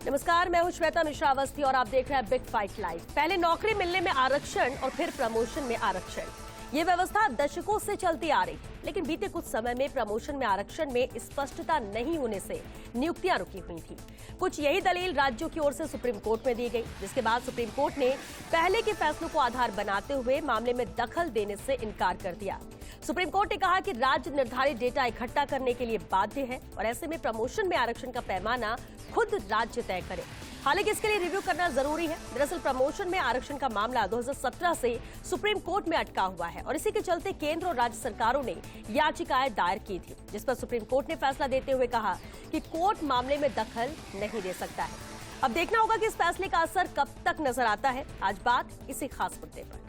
नमस्कार, मैं हूं श्वेता मिश्रा अवस्थी और आप देख रहे हैं बिग फाइट लाइव। पहले नौकरी मिलने में आरक्षण और फिर प्रमोशन में आरक्षण, ये व्यवस्था दशकों से चलती आ रही, लेकिन बीते कुछ समय में प्रमोशन में आरक्षण में स्पष्टता नहीं होने से नियुक्तियां रुकी हुई थी। कुछ यही दलील राज्यों की ओर से सुप्रीम कोर्ट में दी गई, जिसके बाद सुप्रीम कोर्ट ने पहले के फैसलों को आधार बनाते हुए मामले में दखल देने से इनकार कर दिया। सुप्रीम कोर्ट ने कहा कि राज्य निर्धारित डेटा इकट्ठा करने के लिए बाध्य है और ऐसे में प्रमोशन में आरक्षण का पैमाना खुद राज्य तय करे। हालांकि इसके लिए रिव्यू करना जरूरी है। दरअसल प्रमोशन में आरक्षण का मामला 2017 से सुप्रीम कोर्ट में अटका हुआ है और इसी के चलते केंद्र और राज्य सरकारों ने याचिकाएं दायर की थी, जिस पर सुप्रीम कोर्ट ने फैसला देते हुए कहा कि कोर्ट मामले में दखल नहीं दे सकता है। अब देखना होगा कि इस फैसले का असर कब तक नजर आता है। आज बात इसी खास मुद्दे पर।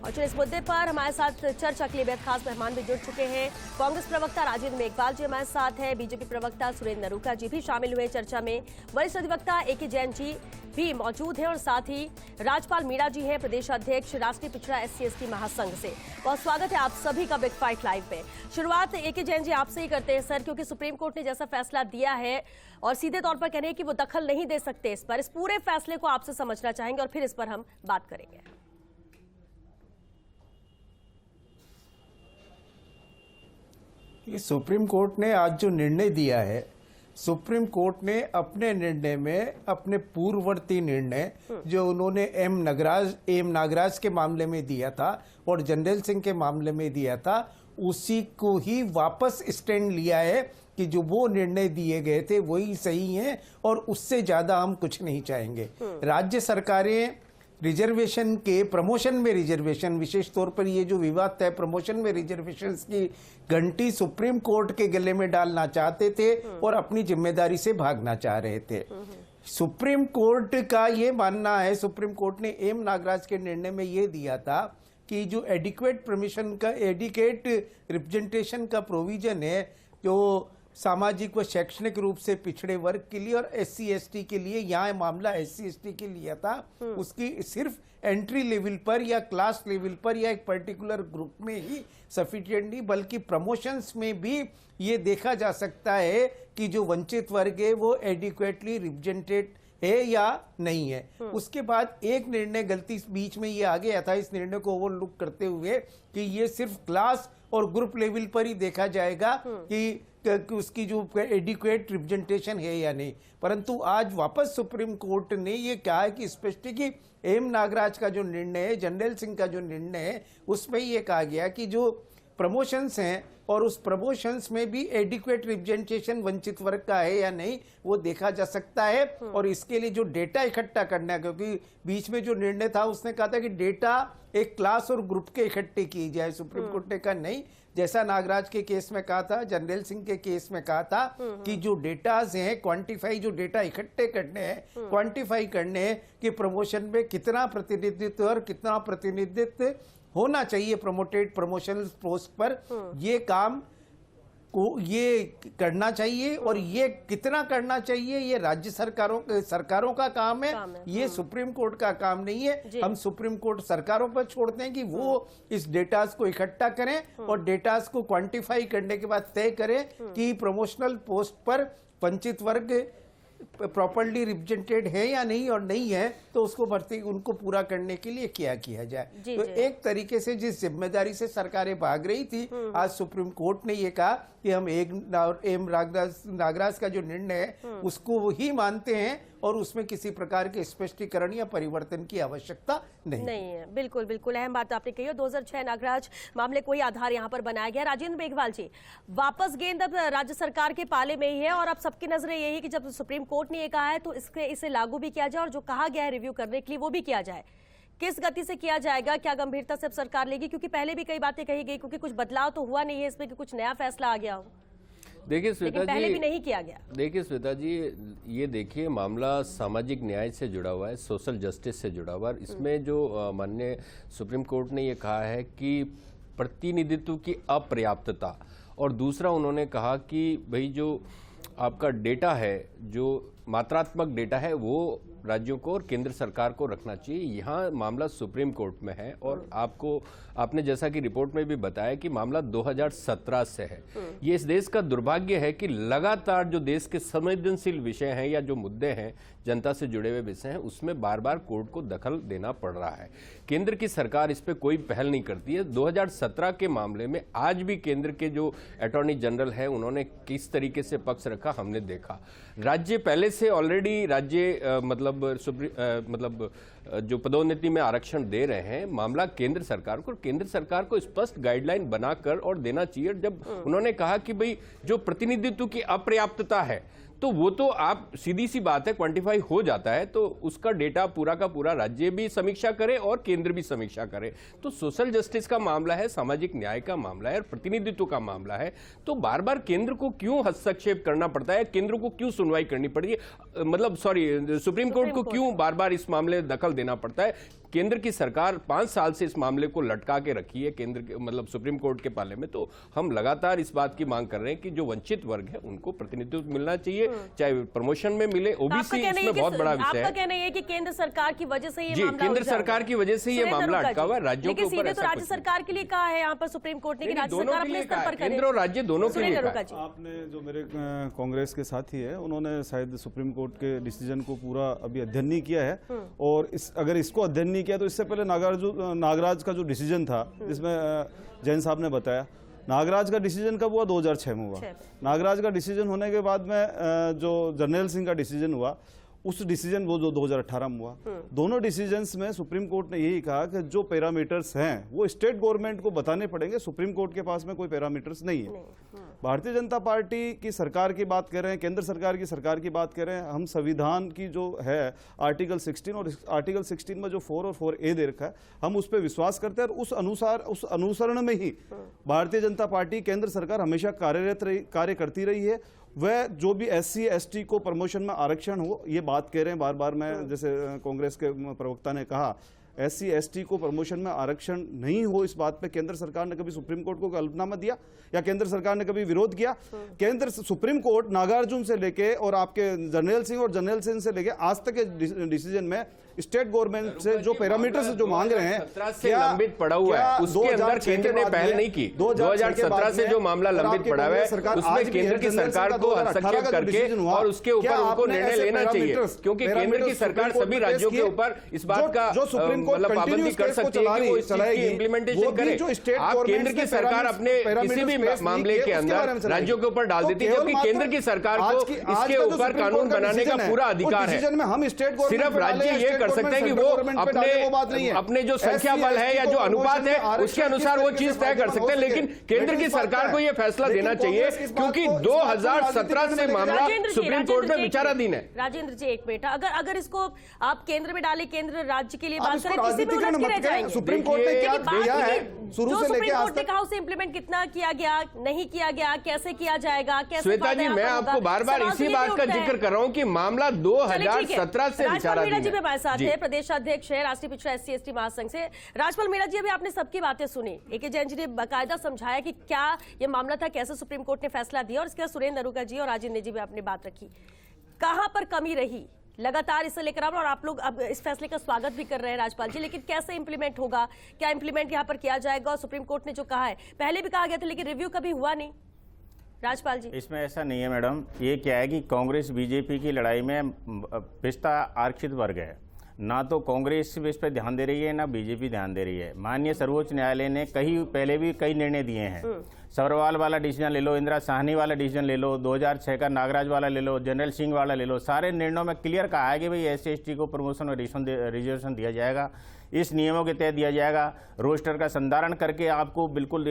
और इस मुद्दे पर हमारे साथ चर्चा के लिए बेहद खास मेहमान भी जुड़ चुके हैं। कांग्रेस प्रवक्ता राजेंद्र मेघवाल जी हमारे साथ हैं, बीजेपी प्रवक्ता सुरेंद्र नरूका जी भी शामिल हुए चर्चा में, वरिष्ठ अधिवक्ता एके जैन जी भी मौजूद हैं और साथ ही राजपाल मीणा जी हैं, प्रदेश अध्यक्ष राष्ट्रीय पिछड़ा SC/ST महासंघ से। बहुत स्वागत है आप सभी का बिग फाइट लाइव में। शुरुआत एके जैन जी आपसे ही करते हैं सर, क्योंकि सुप्रीम कोर्ट ने जैसा फैसला दिया है और सीधे तौर पर कह रहे हैं कि वो दखल नहीं दे सकते इस पर, इस पूरे फैसले को आपसे समझना चाहेंगे और फिर इस पर हम बात करेंगे। सुप्रीम कोर्ट ने आज जो निर्णय दिया है, सुप्रीम कोर्ट ने अपने निर्णय में अपने पूर्ववर्ती निर्णय जो उन्होंने एम नागराज के मामले में दिया था और जनरल सिंह के मामले में दिया था, उसी को ही वापस स्टैंड लिया है कि जो वो निर्णय दिए गए थे वही सही हैं और उससे ज्यादा हम कुछ नहीं चाहेंगे। राज्य सरकारें रिजर्वेशन के प्रमोशन में रिजर्वेशन, विशेष तौर पर ये जो विवाद है प्रमोशन में रिजर्वेशन की घंटी सुप्रीम कोर्ट के गले में डालना चाहते थे और अपनी जिम्मेदारी से भागना चाह रहे थे। सुप्रीम कोर्ट का ये मानना है, सुप्रीम कोर्ट ने एम नागराज के निर्णय में ये दिया था कि जो एडिक्वेट परमिशन का एडिकेट रिप्रेजेंटेशन का प्रोविजन है, जो सामाजिक व शैक्षणिक रूप से पिछड़े वर्ग के लिए और SC/ST के लिए, यहाँ मामला SC/ST के लिए था, उसकी सिर्फ एंट्री लेवल पर या क्लास लेवल पर या एक पर्टिकुलर ग्रुप में ही सफिशिएंट नहीं, बल्कि प्रमोशंस में भी ये देखा जा सकता है कि जो वंचित वर्ग है वो एडिक्वेटली रिप्रेजेंटेड है या नहीं है। उसके बाद एक निर्णय गलती बीच में ये आ गया था, इस निर्णय को ओवरलुक करते हुए कि ये सिर्फ क्लास और ग्रुप लेवल पर ही देखा जाएगा कि उसकी जो एडिक्वेट रिप्रेजेंटेशन है या नहीं। परंतु आज वापस सुप्रीम कोर्ट ने ये कहा है कि स्पष्ट कि एम नागराज का जो निर्णय है, जनरल सिंह का जो निर्णय है, उसमें ये कहा गया कि जो प्रमोशंस हैं और उस प्रमोशंस में भी एडिक्वेट रिप्रेजेंटेशन वंचित वर्ग का है या नहीं वो देखा जा सकता है। और इसके लिए जो डेटा इकट्ठा करना है, क्योंकि बीच में जो निर्णय था उसने कहा था कि डेटा एक क्लास और ग्रुप के इकट्ठे किए जाए, सुप्रीम कोर्ट ने कहा नहीं, जैसा नागराज के केस में कहा था, जनरल सिंह के केस में कहा था कि जो डेटाज हैं क्वांटिफाई, जो डेटा इकट्ठे करने हैं, क्वांटिफाई करने हैं कि प्रमोशन में कितना प्रतिनिधित्व और कितना प्रतिनिधित्व होना चाहिए प्रमोटेड प्रमोशनल पोस्ट पर, ये काम को ये करना चाहिए और ये कितना करना चाहिए ये राज्य सरकारों का काम है, ये सुप्रीम कोर्ट का काम नहीं है। हम सुप्रीम कोर्ट सरकारों पर छोड़ते हैं कि वो इस डेटास को इकट्ठा करें और डेटास को क्वांटिफाई करने के बाद तय करें कि प्रमोशनल पोस्ट पर वंचित वर्ग प्रॉपर्ली रिप्रेजेंटेड है या नहीं, और नहीं है तो उसको भर्ती उनको पूरा करने के लिए क्या किया जाए। तो एक तरीके से जिस जिम्मेदारी से सरकारें भाग रही थी, आज सुप्रीम कोर्ट ने ये कहा कि हम एम नागराज का जो निर्णय है उसको ही मानते हैं और उसमें किसी प्रकार के स्पष्टीकरण या परिवर्तन की आवश्यकता नहीं है। बिल्कुल बिल्कुल अहम बात आपने कही। 2006 नागराज मामले को ही आधार यहाँ पर बनाया गया। राजेंद्र मेघवाल जी, वापस गेंद अब राज्य सरकार के पाले में ही है और अब सबकी नजरें यही कि जब सुप्रीम कोर्ट ने ये कहा है तो इसे लागू भी किया जाए और जो कहा गया है रिव्यू करने के लिए वो भी किया जाए। किस गति से किया जाएगा, क्या गंभीरता से अब सरकार लेगी, क्योंकि पहले भी कई बातें कही गई, क्योंकि कुछ बदलाव तो हुआ नहीं है इसमें कि कुछ नया फैसला आ गया हो। देखिए श्वेता जी, पहले भी नहीं किया गया। देखिए श्वेता जी, ये देखिए मामला सामाजिक न्याय से जुड़ा हुआ है, सोशल जस्टिस से जुड़ा हुआ है। इसमें जो माननीय सुप्रीम कोर्ट ने ये कहा है कि प्रतिनिधित्व की अपर्याप्तता, और दूसरा उन्होंने कहा कि भाई जो आपका डेटा है, जो मात्रात्मक डेटा है, वो राज्यों को और केंद्र सरकार को रखना चाहिए। यहाँ मामला सुप्रीम कोर्ट में है और आपने जैसा कि रिपोर्ट में भी बताया कि मामला 2017 से है। ये इस देश का दुर्भाग्य है कि लगातार जो देश के संवेदनशील विषय हैं या जो मुद्दे हैं, जनता से जुड़े हुए विषय हैं, उसमें बार बार कोर्ट को दखल देना पड़ रहा है। केंद्र की सरकार इस पे कोई पहल नहीं करती है। 2017 के मामले में आज भी केंद्र के जो अटॉर्नी जनरल है, उन्होंने किस तरीके से पक्ष रखा हमने देखा। राज्य पहले से ऑलरेडी राज्य मतलब जो पदोन्नति में आरक्षण दे रहे हैं, मामला केंद्र सरकार को, केंद्र सरकार को स्पष्ट गाइडलाइन बनाकर और देना चाहिए। जब उन्होंने कहा कि भाई जो प्रतिनिधित्व की अपर्याप्तता है, तो वो तो आप सीधी सी बात है, क्वांटिफाई हो जाता है, तो उसका डेटा पूरा का पूरा राज्य भी समीक्षा करे और केंद्र भी समीक्षा करे। तो सोशल जस्टिस का मामला है, सामाजिक न्याय का मामला है और प्रतिनिधित्व का मामला है, तो बार बार केंद्र को क्यों हस्तक्षेप करना पड़ता है, केंद्र को क्यों सुनवाई करनी पड़ती है, मतलब सुप्रीम कोर्ट को क्यों बार बार इस मामले में दखल देना पड़ता है। केंद्र की सरकार 5 साल से इस मामले को लटका के रखी है केंद्र के मतलब सुप्रीम कोर्ट के पाले में। तो हम लगातार इस बात की मांग कर रहे हैं कि जो वंचित वर्ग है उनको प्रतिनिधित्व मिलना चाहिए, चाहे प्रमोशन में मिले। ओबीसी इसमें बहुत बड़ा विषय है। आपका कहना है कि केंद्र सरकार की वजह से ये मामला केंद्र सरकार की वजह से ये मामला अटका हुआ है। राज्यों के ऊपर तो राज्य सरकार के लिए कहा है यहाँ पर सुप्रीम कोर्ट ने कि राज्य सरकार अपने स्तर पर करे। केंद्र और राज्य दोनों के लिए आपने जो मेरे कांग्रेस के साथी है, उन्होंने शायद सुप्रीम कोर्ट के डिसीजन को पूरा अभी अध्ययन नहीं किया है, और अगर इसको अध्ययन नहीं किया तो इससे पहले नागराज का जो डिसीजन था, जिसमें जैन साहब ने बताया, नागराज का डिसीजन कब हुआ? 2006 में हुआ। नागराज का डिसीजन होने के बाद में जो जर्नैल सिंह का डिसीजन हुआ, उस डिसीजन वो जो 2018 में हुआ, दोनों डिसीजंस में सुप्रीम कोर्ट ने यही कहा कि जो पैरामीटर्स हैं वो स्टेट गवर्नमेंट को बताने पड़ेंगे। सुप्रीम कोर्ट के पास में कोई पैरामीटर्स नहीं है। भारतीय जनता पार्टी की सरकार की बात कर रहे हैं, केंद्र सरकार की बात कर रहे हैं। हम संविधान की जो है आर्टिकल 16 और आर्टिकल 16 में जो 4 और 4A दे रखा है, हम उस पर विश्वास करते हैं और उस अनुसरण में ही भारतीय जनता पार्टी, केंद्र सरकार हमेशा कार्य करती रही है। वह जो भी SC ST को प्रमोशन में आरक्षण हो, ये बात कह रहे हैं बार बार। मैं जैसे कांग्रेस के प्रवक्ता ने कहा, SC ST को प्रमोशन में आरक्षण नहीं हो, इस बात पे केंद्र सरकार ने कभी सुप्रीम कोर्ट को कल्पनामा दिया या केंद्र सरकार ने कभी विरोध किया? सुप्रीम कोर्ट नागार्जुन से लेके और आपके जर्नैल सिंह और जर्नैल सिंह से लेके आज तक के डिसीजन में स्टेट गवर्नमेंट से जो पैरामीटर्स जो मांग रहे हैं, क्या लंबित पड़ा हुआ है, उसके अंदर केंद्र ने पहल नहीं की। 2017 से जो मामला लंबित पड़ा हुआ है, उसमें केंद्र की सरकार को हस्तक्षेप करके और उसके ऊपर उनको निर्णय लेना चाहिए, क्योंकि केंद्र की सरकार सभी राज्यों के ऊपर इस बात का मतलब पाबंदी कर सकती है कि वो इस चीज की इम्प्लीमेंटेशन करे। आप केंद्र की सरकार अपने किसी भी मामले के अंदर राज्यों के ऊपर डाल देती है, क्योंकि केंद्र की सरकार को इसके ऊपर कानून बनाने का पूरा अधिकार है। सिर्फ राज्य ये सकते हैं कि वो अपने जो संख्या बल है या जो अनुपात है उसके अनुसार वो चीज तय कर सकते हैं, लेकिन केंद्र की सरकार को ये फैसला देना चाहिए, क्योंकि 2017 से मामला सुप्रीम कोर्ट में विचाराधीन है। राजेंद्र जी, एक मिनट, अगर इसको आप केंद्र में डाले, केंद्र राज्य के लिए बात करें, किसी में उलझ के रह जाएंगे। सुप्रीम कोर्ट ने क्या दिया है शुरू से लेकर आज तक, कहा उसे इंप्लीमेंट कितना किया गया, नहीं किया गया, कैसे किया जाएगा, कैसे? श्वेता जी, मैं आपको बार बार इसी बात का जिक्र कर रहा हूं कि मामला 2017 से विचाराधीन है। हमारे साथ है प्रदेश अध्यक्ष है राष्ट्रीय पिछड़ा SC ST महासंघ से राजपाल मीणा जी। अभी आपने सबकी बातें सुनी, AK जैन जी ने बाकायदा समझाया कि क्या ये मामला था, कैसे सुप्रीम कोर्ट ने फैसला दिया, और इसके बाद सुरेंद्र अरोड़ा जी और राजेंद्र जी भी आपने बात रखी। कहां पर कमी रही लगातार इसे लेकर और आप लोग अब इस फैसले का स्वागत भी कर रहे हैं राजपाल जी, लेकिन कैसे इंप्लीमेंट होगा, क्या इंप्लीमेंट यहां पर किया जाएगा? और सुप्रीम कोर्ट ने जो कहा है, पहले भी कहा गया था लेकिन रिव्यू कभी हुआ नहीं। राजपाल जी, इसमें ऐसा नहीं है मैडम। ये क्या है कि कांग्रेस BJP की लड़ाई में पिछड़ा आरक्षित वर्ग है, ना तो कांग्रेस इस पर ध्यान दे रही है, ना BJP ध्यान दे रही है। माननीय सर्वोच्च न्यायालय ने पहले भी कई निर्णय दिए हैं। सब्रवाल वाला डिसीजन ले लो, इंदिरा साहनी वाला डिसीजन ले लो, 2006 का नागराज वाला ले लो, जर्नैल सिंह वाला ले लो, सारे निर्णयों में क्लियर कहा है कि भाई SC ST को प्रमोशन और रिजर्वेशन दिया जाएगा, इस नियमों के तहत दिया जाएगा। रोस्टर का संधारण करके आपको बिल्कुल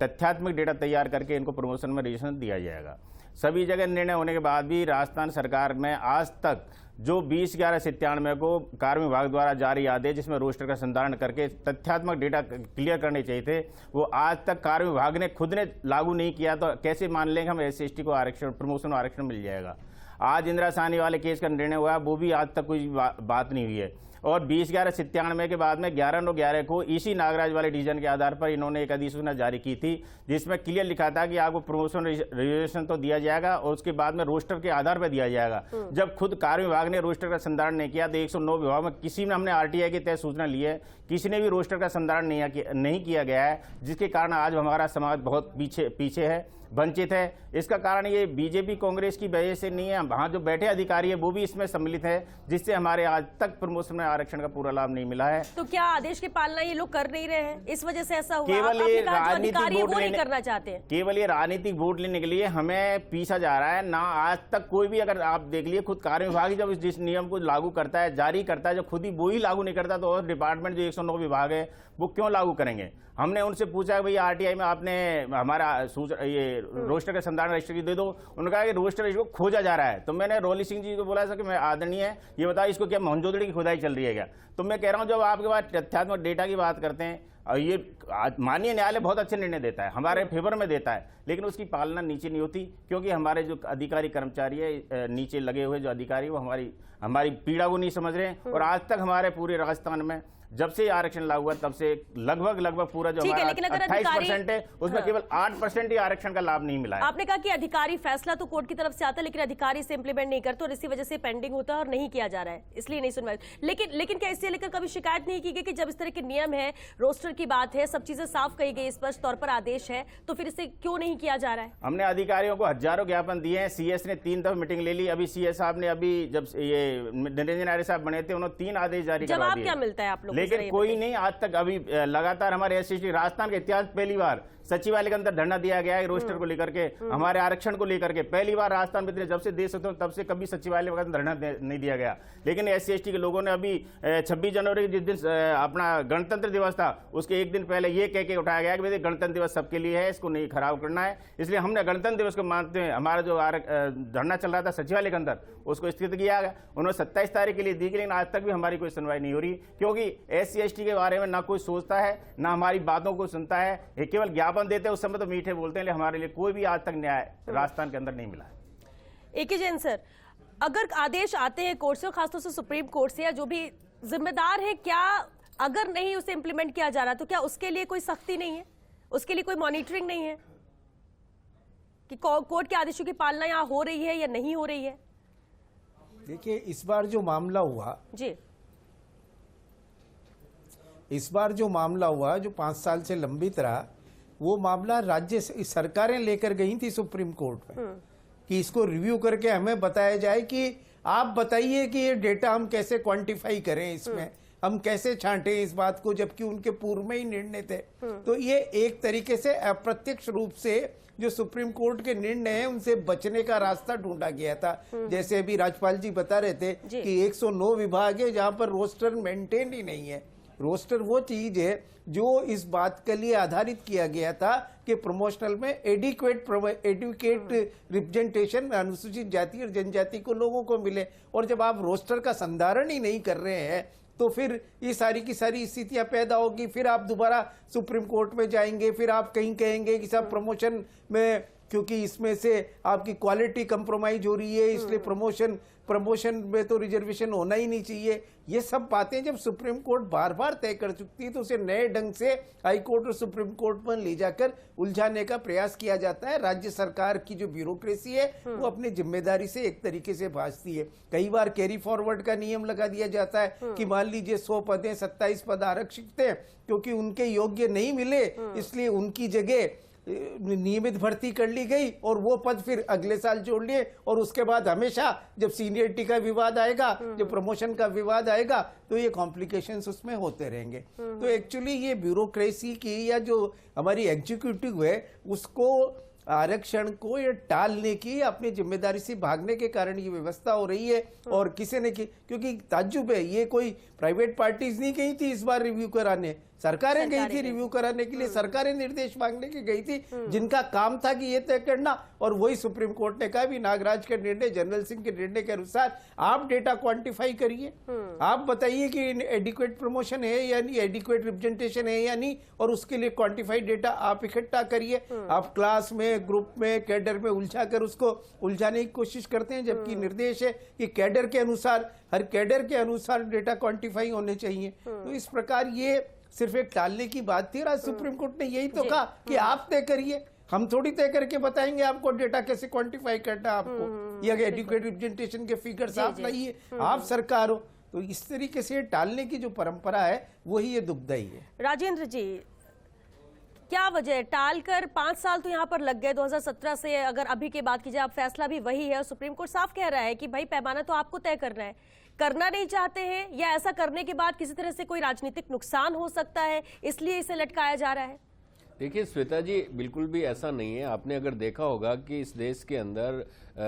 तथ्यात्मक डेटा तैयार करके इनको प्रमोशन में रिजर्वेशन दिया जाएगा। सभी जगह निर्णय होने के बाद भी राजस्थान सरकार में आज तक जो 20/11/97 को कार्मिक विभाग द्वारा जारी आदेश जिसमें रोस्टर का संधारण करके तथ्यात्मक डेटा क्लियर करने चाहिए थे, वो आज तक कार्मिक विभाग ने खुद ने लागू नहीं किया, तो कैसे मान लेंगे हम SC/ST को आरक्षण, प्रमोशन आरक्षण मिल जाएगा। आज इंदिरा साहनी वाले केस का निर्णय हुआ, वो भी आज तक कोई बात नहीं हुई है। और 20/11/97 के बाद में 11/9/11 को इसी नागराज वाले डिसीजन के आधार पर इन्होंने एक अधिसूचना जारी की थी, जिसमें क्लियर लिखा था कि आपको प्रमोशन रिजर्वेशन तो दिया जाएगा और उसके बाद में रोस्टर के आधार पर दिया जाएगा। जब खुद कार्य विभाग ने रोस्टर का संधारण नहीं किया, तो 109 विभाग में किसी में हमने RTI के तहत सूचना ली है, किसी ने भी रोस्टर का संधारण नहीं किया गया है, जिसके कारण आज हमारा समाज बहुत पीछे है, वंचित है। इसका कारण ये बीजेपी कांग्रेस की वजह से नहीं है, वहां जो बैठे अधिकारी है वो भी इसमें सम्मिलित है, जिससे हमारे आज तक प्रमोशन में आरक्षण का पूरा लाभ नहीं मिला है। तो क्या आदेश की पालना ये लोग कर नहीं रहे हैं, इस वजह से ऐसा हुआ? केवल ये राजनीतिक वोट नहीं करना चाहते हैं, केवल ये राजनीतिक वोट लेने के लिए हमें पीछा जा रहा है ना। आज तक कोई भी, अगर आप देख लिए, खुद कार्य विभाग जब जिस नियम को लागू करता है, जारी करता है, जब खुद ही वो ही लागू नहीं करता, तो और डिपार्टमेंट जो 109 विभाग है वो क्यों लागू करेंगे? हमने उनसे पूछा कि भैया RTI में आपने हमारा ये रोस्टर का संधारण रजिस्टर दे दो। उन्होंने कहा कि रोस्टर रजिस्टर को खोजा जा रहा है। तो मैंने रोली सिंह जी को बोला सर कि मैं आदरणीय है, ये बताओ इसको क्या मोहनजोदड़ो की खुदाई चल रही है क्या? तो मैं कह रहा हूँ, जब आपके पास तथ्यात्मक डेटा की बात करते हैं, और ये माननीय न्यायालय बहुत अच्छे निर्णय देता है, हमारे फेवर में देता है, लेकिन उसकी पालना नीचे नहीं होती, क्योंकि हमारे जो अधिकारी कर्मचारी है, नीचे लगे हुए जो अधिकारी, वो हमारी पीड़ा को नहीं समझ रहे हैं। और आज तक हमारे पूरे राजस्थान में जब से आरक्षण लागू हुआ तब से लगभग पूरा जो हमारा 28% है, उसमें केवल 8% ही आरक्षण का लाभ नहीं मिला है। आपने कहा कि अधिकारी, फैसला तो कोर्ट की तरफ से आता है, लेकिन अधिकारी से इंप्लीमेंट नहीं करते और इसी वजह से पेंडिंग होता है और नहीं किया जा रहा है, इसलिए नहीं सुनवाई। लेकिन क्या इससे लेकर कभी शिकायत नहीं की गई कि जब इस तरह के नियम है, रोस्टर की बात है, सब चीजें साफ कही गई, स्पष्ट तौर पर आदेश है, तो फिर इसे क्यों नहीं किया जा रहा है? हमने अधिकारियों को हजारों ज्ञापन दिए हैं, CS ने 3 दफा मीटिंग ले ली। अभी CS साहब ने, अभी जब ये निरंजन आर्य साहब बने थे, उन्होंने 3 आदेश जारी करवा दिए। जवाब क्या मिलता है आप लोगों को? लेकिन कोई नहीं आज तक। अभी लगातार हमारे SC/ST राजस्थान के इतिहास पहली बार सचिवालय के अंदर धरना दिया गया है रोस्टर को लेकर के, हमारे आरक्षण को लेकर के। पहली बार राजस्थान में, जब से देश होते तब से कभी सचिवालय वगैरह धरना नहीं दिया गया। लेकिन SC/ST के लोगों ने अभी 26 जनवरी जिस दिन अपना गणतंत्र दिवस था, उसके एक दिन पहले ये कह के उठाया गया कि भाई गणतंत्र दिवस सबके लिए है, इसको नहीं खराब करना है। इसलिए हमने गणतंत्र दिवस को मानते हुए हमारा जो धरना चल रहा था सचिवालय के अंदर, उसको स्थगित किया गया। उन्होंने 27 तारीख के लिए दी, लेकिन आज तक भी हमारी कोई सुनवाई नहीं हो रही, क्योंकि SC/ST के बारे में ना कोई सोचता है, ना हमारी बातों को सुनता है। ये केवल ज्ञापन देते हैं, उस समय तो मीठे बोलते हैं, लेकिन हमारे लिए कोई भी आज तक न्याय राजस्थान के अंदर नहीं मिला है। AK जैन सर, अगर आदेश आते हैं कोर्ट से, खासतौर से सुप्रीम कोर्ट से, या जो भी जिम्मेदार है, क्या अगर नहीं उसे इंप्लीमेंट किया जा रहा, तो क्या उसके लिए कोई सख्ती नहीं है, उसके लिए कोई मॉनिटरिंग नहीं है कि कोर्ट के आदेशों की पालना यहाँ हो रही है या नहीं हो रही है? देखिए, इस बार जो मामला हुआ जी, जो 5 साल से लंबित रहा, वो मामला राज्य सरकारें लेकर गई थी सुप्रीम कोर्ट में कि इसको रिव्यू करके हमें बताया जाए कि आप बताइए कि ये डेटा हम कैसे क्वांटिफाई करें, इसमें हम कैसे छांटें इस बात को, जबकि उनके पूर्व में ही निर्णय थे। तो ये एक तरीके से अप्रत्यक्ष रूप से जो सुप्रीम कोर्ट के निर्णय है उनसे बचने का रास्ता ढूंढा गया था। जैसे अभी राजपाल जी बता रहे थे कि 109 विभाग है जहां पर रोस्टर मेंटेन ही नहीं है। रोस्टर वो चीज है जो इस बात के लिए आधारित किया गया था कि प्रमोशनल में एडिक्वेट रिप्रेजेंटेशन अनुसूचित जाति और जनजाति को लोगों को मिले। और जब आप रोस्टर का संधारण ही नहीं कर रहे हैं तो फिर ये सारी की सारी स्थितियां पैदा होगी। फिर आप दोबारा सुप्रीम कोर्ट में जाएंगे, फिर आप कहीं कहेंगे कि सब प्रमोशन में, क्योंकि इसमें से आपकी क्वालिटी कंप्रोमाइज हो रही है, इसलिए प्रमोशन में तो रिजर्वेशन होना ही नहीं चाहिए। ये सब बातें जब सुप्रीम कोर्ट बार बार तय कर चुकी है तो उसे नए ढंग से हाई कोर्ट और सुप्रीम कोर्ट में ले जाकर उलझाने का प्रयास किया जाता है। राज्य सरकार की जो ब्यूरोक्रेसी है वो अपनी जिम्मेदारी से एक तरीके से भाजती है। कई बार कैरी फॉरवर्ड का नियम लगा दिया जाता है कि मान लीजिए 100 पद हैं, 27 पद आरक्षित थे, क्योंकि उनके योग्य नहीं मिले इसलिए उनकी जगह नियमित भर्ती कर ली गई और वो पद फिर अगले साल जोड़ लिए। और उसके बाद हमेशा जब सीनियरिटी का विवाद आएगा, जब प्रमोशन का विवाद आएगा, तो ये कॉम्प्लिकेशंस उसमें होते रहेंगे। तो एक्चुअली ये ब्यूरोक्रेसी की या जो हमारी एग्जीक्यूटिव है उसको आरक्षण को ये टालने की, अपनी जिम्मेदारी से भागने के कारण ये व्यवस्था हो रही है। और किसी ने की, क्योंकि ताज्जुब है, ये कोई प्राइवेट पार्टीज नहीं गई थी इस बार रिव्यू कराने, सरकारें गई थी रिव्यू कराने के लिए, सरकारें निर्देश मांगने की गई थी, जिनका काम था कि ये तय करना। और वही सुप्रीम कोर्ट ने कहा भी नागराज के निर्णय, जनरल सिंह के निर्णय के अनुसार आप डेटा क्वांटिफाई करिए, आप बताइए कि एडिक्वेट प्रमोशन है या नहीं, एडिक्वेट रिप्रेजेंटेशन है या नहीं, और उसके लिए क्वांटिफाइड डेटा आप इकट्ठा करिए। आप क्लास में, ग्रुप में, कैडर में उलझा कर उसको उलझाने की कोशिश करते हैं, जबकि निर्देश है कि कैडर के अनुसार, हर कैडर के अनुसार डेटा क्वांटिफाई होने चाहिए। तो इस प्रकार ये सिर्फ एक टालने की बात थी। आज सुप्रीम कोर्ट ने यही तो कहा कि आप तय करिए, हम थोड़ी तय करके बताएंगे आपको डेटा कैसे क्वांटिफाई करना है आपको, या एडिक्वेट रिप्रेजेंटेशन के फिगर्स आप लाइए, आप सरकार हो। तो इस तरीके से टालने की जो परंपरा है वही ये दुखदाई है। राजेंद्र जी, क्या वजह है? टालकर 5 साल तो यहाँ पर लग गए 2017 से, अगर अभी की बात कीजिए, आप फैसला भी वही है और सुप्रीम कोर्ट साफ कह रहा है कि भाई पैमाना तो आपको तय करना है, करना नहीं चाहते हैं, या ऐसा करने के बाद किसी तरह से कोई राजनीतिक नुकसान हो सकता है इसलिए इसे लटकाया जा रहा है? देखिए श्वेता जी, बिल्कुल भी ऐसा नहीं है। आपने अगर देखा होगा कि इस देश के अंदर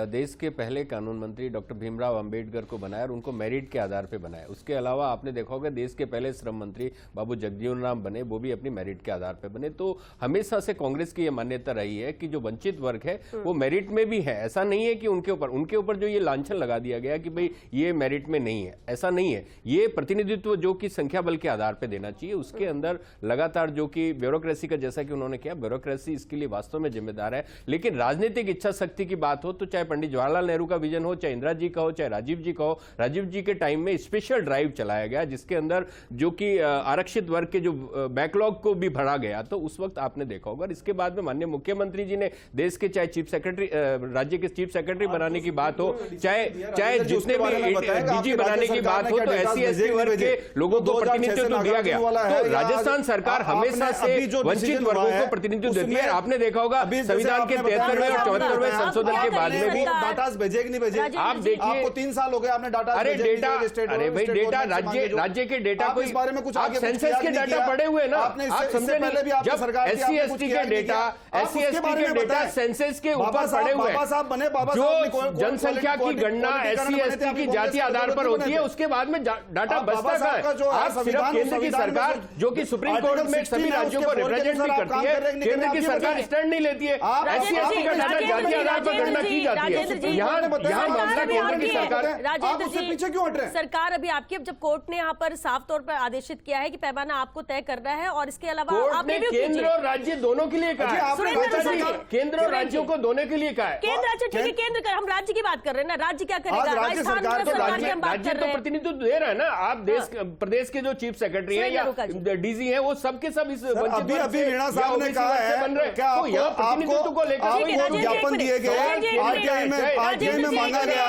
देश के पहले कानून मंत्री डॉक्टर भीमराव अंबेडकर को बनाया और उनको मेरिट के आधार पे बनाया। उसके अलावा आपने देखा होगा देश के पहले श्रम मंत्री बाबू जगजीवन राम बने, वो भी अपनी मेरिट के आधार पे बने। तो हमेशा से कांग्रेस की ये मान्यता रही है कि जो वंचित वर्ग है वो मेरिट में भी है। ऐसा नहीं है कि उनके ऊपर जो ये लांछन लगा दिया गया कि भाई ये मेरिट में नहीं है, ऐसा नहीं है। ये प्रतिनिधित्व जो कि संख्या बल के आधार पर देना चाहिए, उसके अंदर लगातार जो कि ब्यूरोक्रेसी का, जैसा कि उन्होंने किया, ब्यूरोक्रेसी इसके लिए वास्तव में जिम्मेदार है। लेकिन राजनीतिक इच्छा शक्ति की बात हो तो चाहे पंडित जवाहरलाल नेहरू का विजन हो, चाहे इंदिरा जी का हो, चाहे राजीव जी का हो, राजीव जी के टाइम में स्पेशल ड्राइव चलाया गया जिसके अंदर जो कि आरक्षित वर्ग के जो बैकलॉग को भी भरा गया। तो उस वक्त आपने देखा होगा। इसके बाद में माननीय मुख्यमंत्री जी ने देश के चाहे चीफ सेक्रेटरी, राज्य के चीफ सेक्रेटरी बनाने की बात हो, चाहे जितने भी डीजी बनाने की बात हो, तो SC/ST वर्ग के लोगों को प्रतिनिधित्व दिया गया। तो राजस्थान सरकार हमेशा से वंचित वर्गों को प्रतिनिधित्व देती है। आपने देखा होगा संविधान के 73वें और 74वें संशोधन के बाद में भी डाटास भेजे कि नहीं भेजे? आप देखिए, आपको 3 साल हो गए, आपने डाटा अरे डेटा, अरे भाई डेटा राज्य के डेटा को, इस बारे में कुछ आप सेंसस के डाटा पढ़े हुए ना, आप समझे नहीं? जब SC/ST के डेटा, SC/ST के डेटा सेंसस के ऊपर पड़े हुए हैं, जो जनसंख्या की गणना SC/ST की जाति आधार पर होती है, उसके बाद में डाटा बचता का है। आप सिर्फ केंद्र की सरकार जो कि सुप्रीम कोर्ट में सभी राज्यों को रिप्रेजेंट भी करती है, केंद्र की सरकार स्टैंड नहीं लेती है। SC/ST का डाटा जाति आधार पर गणना की जाती है। यहाँ मामला केंद्र की सरकार, राजेंद्र जी, पीछे क्यों हट रहे हैं? सरकार अभी आपकी, जब कोर्ट ने यहाँ पर साफ तौर पर आदेशित किया है कि पैमाना आपको तय करना है, और इसके अलावा कोर्ट ने केंद्र और राज्य दोनों के लिए कहा है, केंद्र और राज्यों को दोनों के लिए कहा है। केंद्र, अच्छा ठीक है, केंद्र कर, हम राज्य की बात कर रहे हैं ना, राज्य क्या करेगा? राजस्थान सरकार की हम बात कर रहे हैं। प्रतिनिधित्व दे रहा है ना। आप प्रदेश के जो चीफ सेक्रेटरी है या डीजी है, वो सबके सब इस अभी मीणा साहब ने कहा है, क्या प्रतिनिधित्व को लेकर ज्ञापन दिए गए आरटीआई में मांगा गया,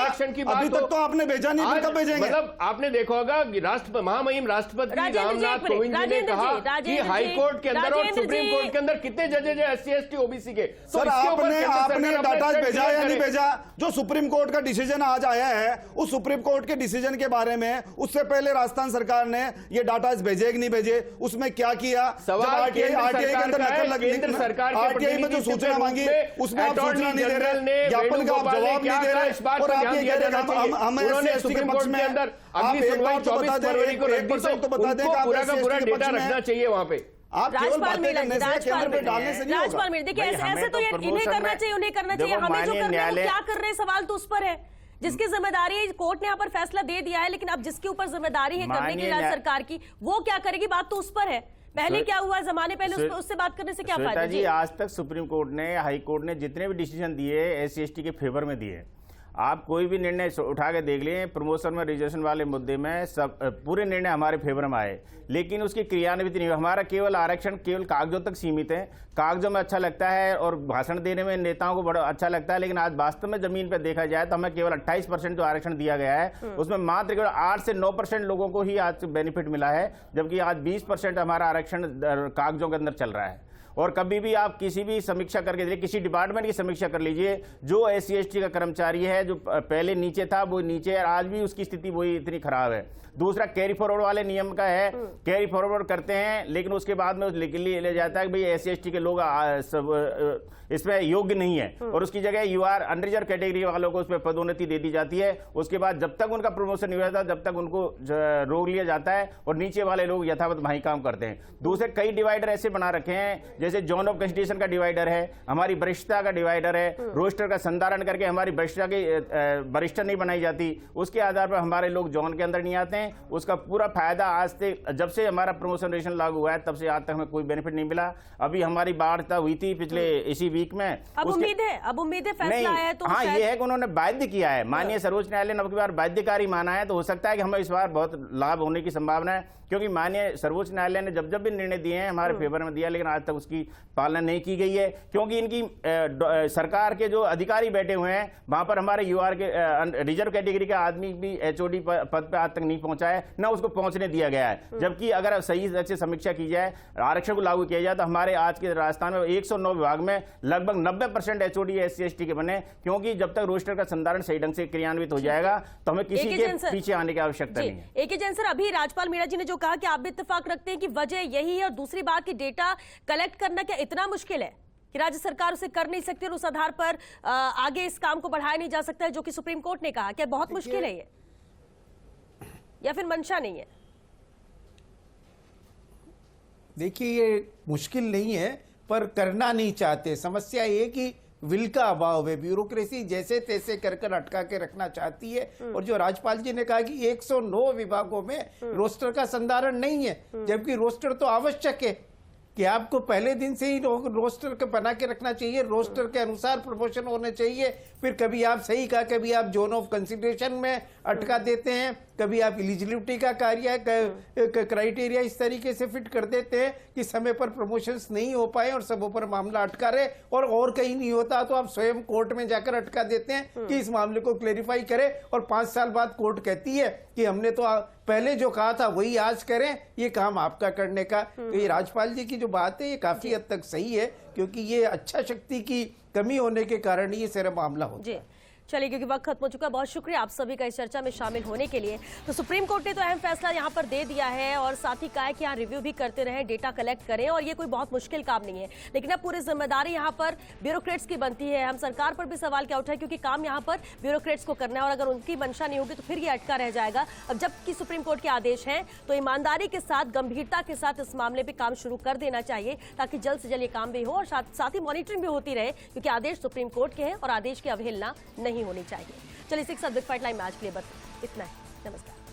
अभी तक तो आपने भेजा नहीं, कब भेजेंगे? मतलब आपने देखा होगा कि महामहिम राष्ट्रपति रामनाथ कोविंद जी ने कहा कि हाई कोर्ट के अंदर और सुप्रीम कोर्ट के अंदर कितने जजेज है SC/ST OBC के। सर आपने डाटा भेजा या नहीं भेजा? जो सुप्रीम कोर्ट का डिसीजन आज आया है, उस सुप्रीम कोर्ट के डिसीजन के बारे में उससे पहले राजस्थान सरकार ने ये डाटा भेजे कि नहीं भेजे, उसमें क्या किया? सवाल आरटीआई के अंदर नकल लग, केंद्र सरकार आरटीआई में जो सूचना मांगी उसमें आप सूचना नहीं दे रहे, ज्ञापन का आप जवाब नहीं दे रहे, और आप ये कह रहे हैं हम SC/ST के पक्ष में अंदर। आप एक बार तो बता दें, 1% तो बता दें कि आप पूरा डेटा रखना चाहिए वहां पे। आप केवल बातें करने से, केंद्र पे डालने से नहीं होगा। राजपाल मिल, देखिए ऐसे तो ये इन्हें करना चाहिए, उन्हें करना चाहिए, हमें जो करना है वो क्या कर रहे हैं, सवाल तो उस पर है जिसकी जिम्मेदारी है। कोर्ट ने यहाँ पर फैसला दे दिया है, लेकिन अब जिसके ऊपर जिम्मेदारी है करने की राज्य सरकार की, वो क्या करेगी, बात तो उस पर है। पहले क्या हुआ जमाने पहले, उससे बात करने से क्या फायदा? जी, आज तक सुप्रीम कोर्ट ने, हाई कोर्ट ने जितने भी डिसीजन दिए SC/ST के फेवर में दिए। आप कोई भी निर्णय उठा के देख लें, प्रमोशन में, रिजर्वेशन वाले मुद्दे में, सब पूरे निर्णय हमारे फेवर में आए, लेकिन उसकी क्रियान्वित नहीं हुई। हमारा केवल आरक्षण केवल कागजों तक सीमित है, कागजों में अच्छा लगता है और भाषण देने में नेताओं को बड़ा अच्छा लगता है, लेकिन आज वास्तव में जमीन पर देखा जाए तो हमें केवल 28% जो आरक्षण दिया गया है, उसमें मात्र केवल 8 से 9% लोगों को ही आज बेनिफिट मिला है, जबकि आज 20% हमारा आरक्षण कागजों के अंदर चल रहा है। और कभी भी आप किसी भी समीक्षा करके देखिए, किसी डिपार्टमेंट की समीक्षा कर लीजिए, जो SC/ST का कर्मचारी है जो पहले नीचे था वो नीचे है, आज भी उसकी स्थिति वही इतनी खराब है। दूसरा कैरी फॉरवर्ड वाले नियम का है, कैरी फॉरवर्ड करते हैं लेकिन उसके बाद में लिख ले जाता है कि भाई SC/ST के लोग इसमें योग्य नहीं है, और उसकी जगह UR अनरिजर्व कैटेगरी वालों को उसमें पदोन्नति दे दी जाती है। उसके बाद जब तक उनका प्रमोशन नहीं होता जब तक उनको रोक लिया जाता है और नीचे वाले लोग यथावत वहीं काम करते हैं। दूसरे कई डिवाइडर ऐसे बना रखे हैं, जैसे जोन ऑफ कंस्टिट्यूशन का डिवाइडर है, हमारी वरिष्ठता का डिवाइडर है, रोस्टर का संधारण करके हमारी वरिष्ठता की वरिष्ठता नहीं बनाई जाती, उसके आधार पर हमारे लोग जोन के अंदर नहीं आते हैं। उसका पूरा फायदा आज से जब से हमारा प्रमोशन रेशन लागू हुआ है तब से आज तक हमें कोई बेनिफिट नहीं मिला। अभी हमारी वार्ता हुई थी पिछले इसी वीक में, अब उम्मीद है फैसला आया है तो हाँ ये है कि उन्होंने बाध्य किया है, माननीय सर्वोच्च न्यायालय ने अब की बार बाध्यकारी माना है, तो हो सकता है कि हमें इस बार बहुत लाभ होने की संभावना है, क्योंकि माननीय सर्वोच्च न्यायालय ने जब भी निर्णय दिए हैं हमारे फेवर में दिया, लेकिन आज तक उसकी पालना नहीं की गई है, क्योंकि इनकी सरकार के जो अधिकारी बैठे हुए हैं वहां पर हमारे UR के रिजर्व कैटेगरी का आदमी भी HOD पद पे आज तक नहीं पहुंचा है, न उसको पहुंचने दिया गया है। जबकि अगर सही से समीक्षा की जाए, आरक्षण को लागू किया जाए, तो हमारे आज के राजस्थान में 109 विभाग में लगभग 90% HOD SC/ST के बने, क्योंकि जब तक रोस्टर का संधारण सही ढंग से क्रियान्वित हो जाएगा तो हमें किसी के पीछे आने की आवश्यकता नहीं है। AK जैन सर, अभी राजपाल मीणा जी ने जो कहा कि आप भी इत्तेफाक रखते हैं कि वजह यही है, और दूसरी बात कि डेटा कलेक्ट करना क्या इतना मुश्किल है कि राज्य सरकार उसे कर नहीं सकती और उस आधार पर आगे इस काम को बढ़ाया नहीं जा सकता है, जो कि सुप्रीम कोर्ट ने कहा? क्या बहुत मुश्किल है ये, या फिर मंशा नहीं है? देखिए, ये मुश्किल नहीं है पर करना नहीं चाहते। समस्या ये कि विल का अभाव है, ब्यूरोक्रेसी जैसे तैसे कर अटका के रखना चाहती है। और जो राज्यपाल जी ने कहा कि 109 विभागों में रोस्टर का संधारण नहीं है, जबकि रोस्टर तो आवश्यक है कि आपको पहले दिन से ही रोस्टर के बना के रखना चाहिए, रोस्टर के अनुसार प्रमोशन होने चाहिए। फिर कभी आप सही कहा, कभी आप जोन ऑफ कंसिडरेशन में अटका देते हैं, कभी आप एलिजिबिलिटी का कार्य क्राइटेरिया इस तरीके से फिट कर देते हैं कि समय पर प्रमोशंस नहीं हो पाए और सबों पर मामला अटका रहे, और कहीं नहीं होता तो आप स्वयं कोर्ट में जाकर अटका देते हैं कि इस मामले को क्लेरिफाई करें, और 5 साल बाद कोर्ट कहती है कि हमने तो पहले जो कहा था वही आज करें, ये काम आपका करने का। तो ये राज्यपाल जी की जो बात है ये काफी हद तक सही है, क्योंकि ये अच्छा शक्ति की कमी होने के कारण ये सारा मामला होता है। चलिए, क्योंकि वक्त खत्म हो चुका है, बहुत शुक्रिया आप सभी का इस चर्चा में शामिल होने के लिए। तो सुप्रीम कोर्ट ने तो अहम फैसला यहाँ पर दे दिया है, और साथ ही कहा है कि यहाँ रिव्यू भी करते रहें, डेटा कलेक्ट करें, और ये कोई बहुत मुश्किल काम नहीं है। लेकिन अब पूरी जिम्मेदारी यहाँ पर ब्यूरोक्रेट्स की बनती है। हम सरकार पर भी सवाल क्या उठाए, क्योंकि काम यहाँ पर ब्यूरोक्रेट्स को करना है, और अगर उनकी मंशा नहीं होगी तो फिर ये अटका रह जाएगा। अब जबकि सुप्रीम कोर्ट के आदेश हैं तो ईमानदारी के साथ, गंभीरता के साथ इस मामले पर काम शुरू कर देना चाहिए, ताकि जल्द से जल्द ये काम भी हो और साथ ही मॉनिटरिंग भी होती रहे, क्योंकि आदेश सुप्रीम कोर्ट के हैं और आदेश की अवहेलना नहीं होनी चाहिए। चलिए, इसी के साथ बिग फाइट लाइन में आज के लिए बस इतना है। नमस्कार।